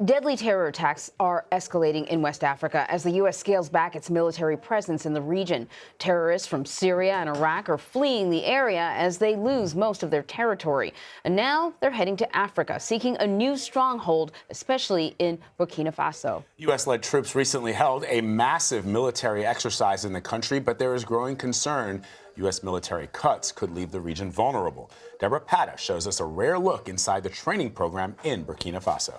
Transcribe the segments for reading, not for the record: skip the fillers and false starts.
Deadly terror attacks are escalating in West Africa as the U.S. scales back its military presence in the region. Terrorists from Syria and Iraq are fleeing the area as they lose most of their territory. And now they're heading to Africa, seeking a new stronghold, especially in Burkina Faso. U.S.-led troops recently held a massive military exercise in the country, but there is growing concern U.S. military cuts could leave the region vulnerable. Debora Patta shows us a rare look inside the training program in Burkina Faso.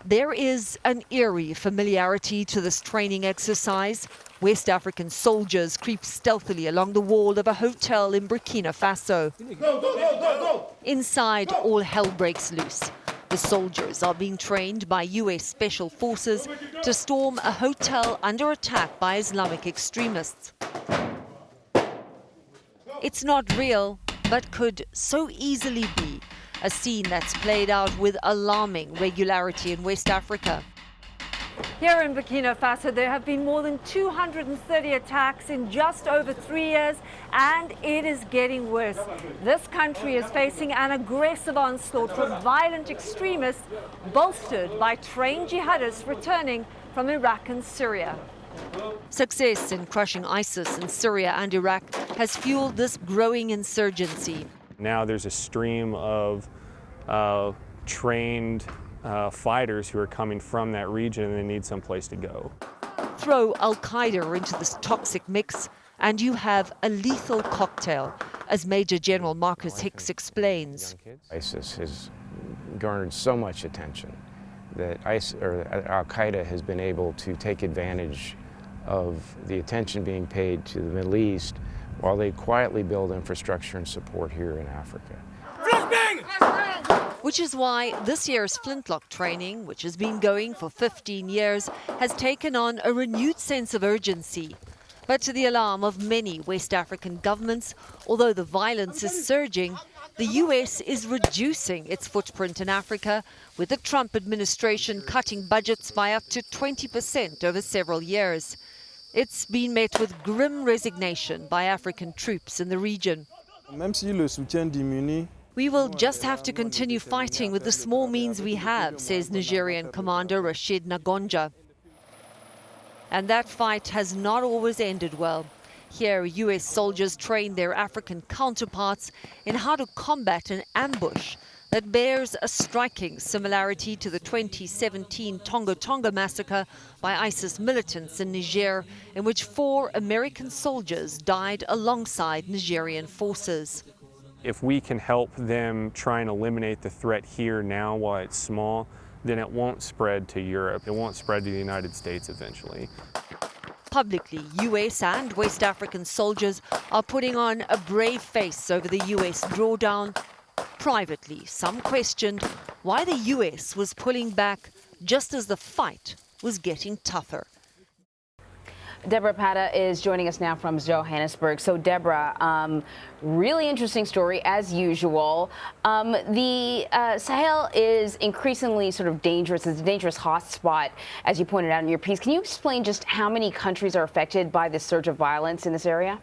There is an eerie familiarity to this training exercise. West African soldiers creep stealthily along the wall of a hotel in Burkina Faso. Inside, all hell breaks loose. The soldiers are being trained by U.S. Special Forces to storm a hotel under attack by Islamic extremists. It's not real, but could so easily be. A scene that's played out with alarming regularity in West Africa. Here in Burkina Faso, there have been more than 230 attacks in just over 3 years, and it is getting worse. This country is facing an aggressive onslaught from violent extremists, bolstered by trained jihadists returning from Iraq and Syria. Success in crushing ISIS in Syria and Iraq has fueled this growing insurgency. Now there's a stream of trained fighters who are coming from that region and they need some place to go. Throw Al-Qaeda into this toxic mix and you have a lethal cocktail, as Major General Marcus Hicks explains. ISIS has garnered so much attention that Al-Qaeda has been able to take advantage of the attention being paid to the Middle East while they quietly build infrastructure and support here in Africa. Which is why this year's flintlock training, which has been going for 15 years, has taken on a renewed sense of urgency. But to the alarm of many West African governments, although the violence is surging, the U.S. is reducing its footprint in Africa, with the Trump administration cutting budgets by up to 20% over several years. It's been met with grim resignation by African troops in the region. We will just have to continue fighting with the small means we have, says Nigerian Commander Rashid Nagonja. And that fight has not always ended well. Here, U.S. soldiers train their African counterparts in how to combat an ambush that bears a striking similarity to the 2017 Tonga Tonga massacre by ISIS militants in Niger, in which 4 American soldiers died alongside Nigerian forces. If we can help them try and eliminate the threat here now while it's small, then it won't spread to Europe. It won't spread to the United States eventually. Publicly, U.S. and West African soldiers are putting on a brave face over the U.S. drawdown. Privately, some questioned why the U.S. was pulling back just as the fight was getting tougher. Debora Patta is joining us now from Johannesburg. So, Debora, really interesting story as usual. The Sahel is increasingly sort of dangerous. It's a dangerous hotspot, as you pointed out in your piece. Can you explain just how many countries are affected by this surge of violence in this area?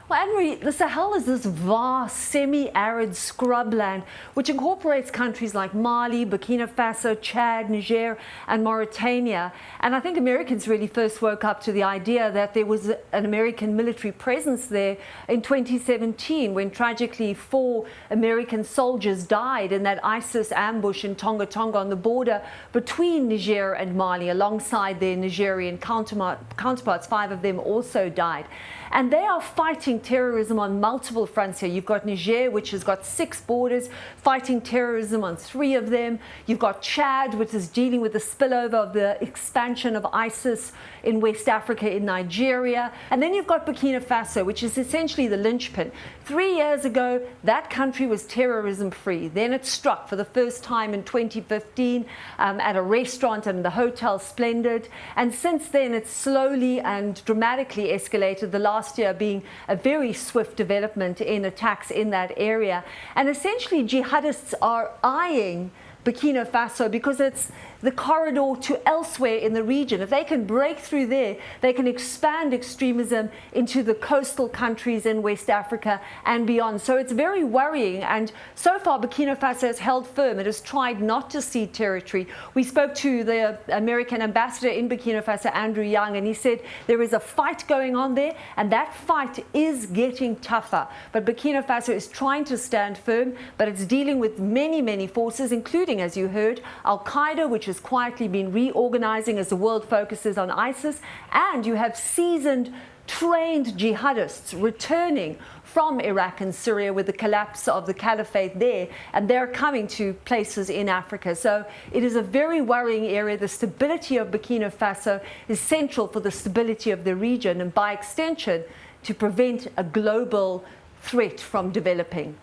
Well, Anne-Marie, the Sahel is this vast, semi-arid scrubland which incorporates countries like Mali, Burkina Faso, Chad, Niger, and Mauritania. And I think Americans really first woke up to the idea that there was an American military presence there in 2017, when tragically 4 American soldiers died in that ISIS ambush in Tonga Tonga on the border between Niger and Mali, alongside their Nigerian counterparts. 5 of them also died. And they are fighting terrorism on multiple fronts here. You've got Niger, which has got 6 borders, fighting terrorism on 3 of them. You've got Chad, which is dealing with the spillover of the expansion of ISIS in West Africa, in Nigeria. And then you've got Burkina Faso, which is essentially the linchpin. 3 years ago, that country was terrorism-free. Then it struck for the first time in 2015 at a restaurant and the Hotel Splendid. And since then, it's slowly and dramatically escalated, the last year being a very swift development in attacks in that area. And essentially, jihadists are eyeing Burkina Faso, because it's the corridor to elsewhere in the region. If they can break through there, they can expand extremism into the coastal countries in West Africa and beyond. So it's very worrying. And so far, Burkina Faso has held firm. It has tried not to cede territory. We spoke to the American ambassador in Burkina Faso, Andrew Young, and he said there is a fight going on there, and that fight is getting tougher. But Burkina Faso is trying to stand firm, but it's dealing with many, many forces, including, as you heard, Al-Qaeda, which has quietly been reorganizing as the world focuses on ISIS, and you have seasoned, trained jihadists returning from Iraq and Syria with the collapse of the caliphate there, and they're coming to places in Africa. So it is a very worrying area. The stability of Burkina Faso is central for the stability of the region, and by extension, to prevent a global threat from developing.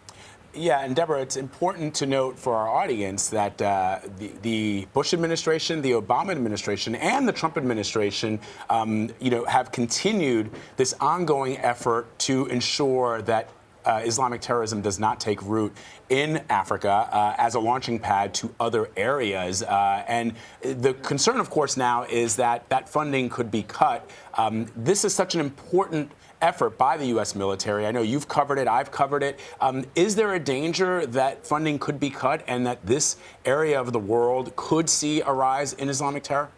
Yeah, and Debora, it's important to note for our audience that the Bush administration, the Obama administration, and the Trump administration, have continued this ongoing effort to ensure that Islamic terrorism does not take root in Africa as a launching pad to other areas. And the concern, of course, now is that that funding could be cut. This is such an important effort by the U.S. military. I know you've covered it. I've covered it. Is there a danger that funding could be cut and that this area of the world could see a rise in Islamic terror?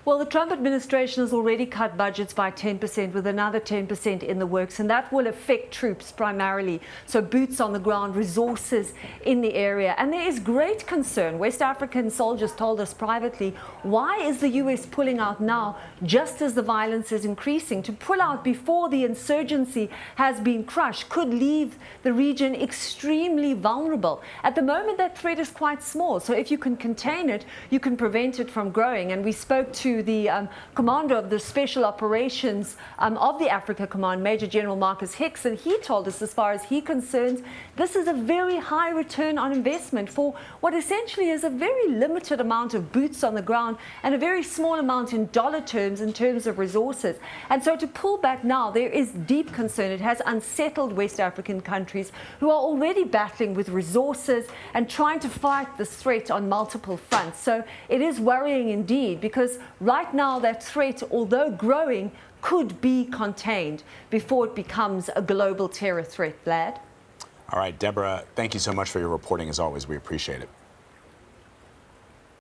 Well, the Trump administration has already cut budgets by 10%, with another 10% in the works, and that will affect troops primarily. So boots on the ground, resources in the area. And there is great concern. West African soldiers told us privately, why is the U.S. pulling out now, just as the violence is increasing? To pull out before the insurgency has been crushed could leave the region extremely vulnerable. At the moment, that threat is quite small. So if you can contain it, you can prevent it from growing. And we spoke to the commander of the special operations of the Africa Command, Major General Marcus Hicks, and he told us, as far as he concerns, this is a very high return on investment for what essentially is a very limited amount of boots on the ground and a very small amount in dollar terms in terms of resources. And so to pull back now, there is deep concern. It has unsettled West African countries who are already battling with resources and trying to fight this threat on multiple fronts. So it is worrying indeed, because right now that threat, although growing, could be contained before it becomes a global terror threat, Vlad. All right, Debora, thank you so much for your reporting as always. We appreciate it.